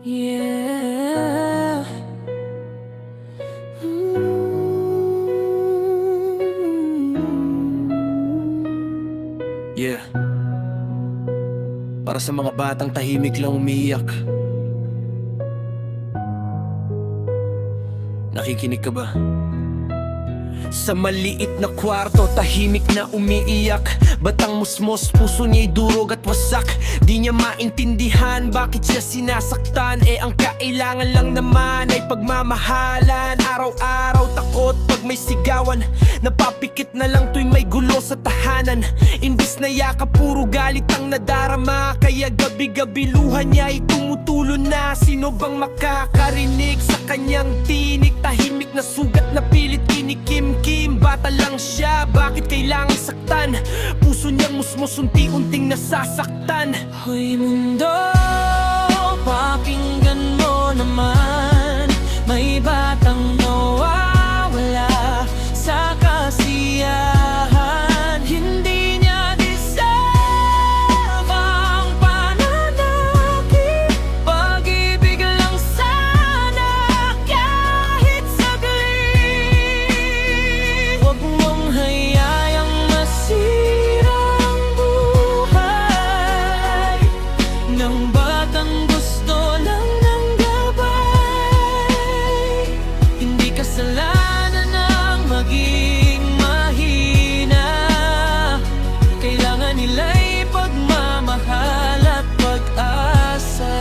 Yeah. Yeah, para sa mga batang tahimik lang umiiyak. Nakikinig ka ba? Sa maliit na kwarto, tahimik na umiiyak. Batang musmos, puso niya'y durog at wasak. Di niya maintindihan bakit siya sinasaktan. Ang kailangan lang naman ay pagmamahalan. Araw-araw takot pag may sigawan. Napapikit na lang tuwing may gulo sa tahanan. Imbis na yakap, puro galit ang nadarama. Kaya gabi-gabi luha niya'y tumutulo na. Sino bang makakarinig sa kanyang tinig? Tahimik na sugat na pilit kinikim-kim. Bata lang siya, bakit kailangang saktan? Puso niyang musmos, unti-unting nasasaktan. Hoy mundo, pakinggan mo naman. May batang nawawala sa kasiyahan. Hindi niya deserve ang pananakit. Pag-ibig lang sana, kahit saglit. Huwag mong hayayang masira ang buhay ng batang gusto lang ng gabay. Hindi kasalanan ang maging mahina. Kailangan nila'y pagmamahal at pag-asa.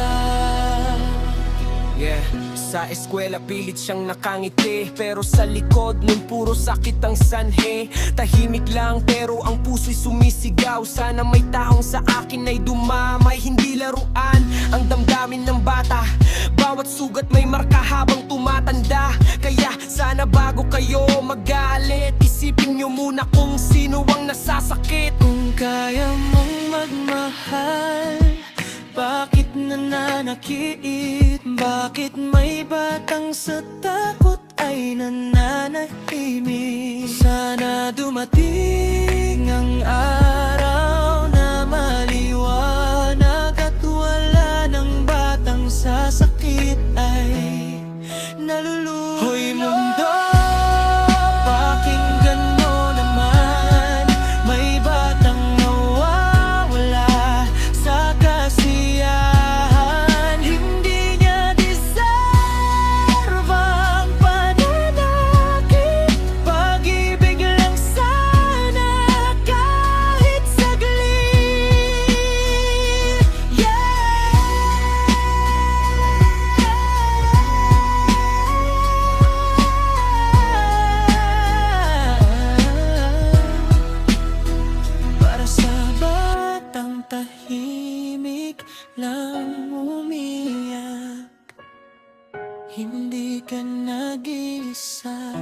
Yeah, sa eskwela pilit siyang nakangiti, pero sa likod nun puro sakit ang sanhi. Tahimik lang pero ang puso'y sumisigaw. Sana may taong sa akin ay dumamay. Hindi laruan ang damdamin ng bata. Bawat sugat may marka habang tumatanda. Kaya sana bago kayo magalit, isipin nyo muna kung sino ang nasasakit. Kung kaya mong magmahal, bakit nananakit? Bakit may batang sa takot ay nananahimik? Sana dumating ang araw na maliwanag at wala ng batang sa sakit ay nalulula. Hoy mundo, pakinggan mo naman. May batang nawawala sa kasiyahan. Hindi niya deserve ang pananakit. Pag-ibig lang sana, kahit saglit. Para sa batang tahimik lang umiyak, hindi ka nag-iisa.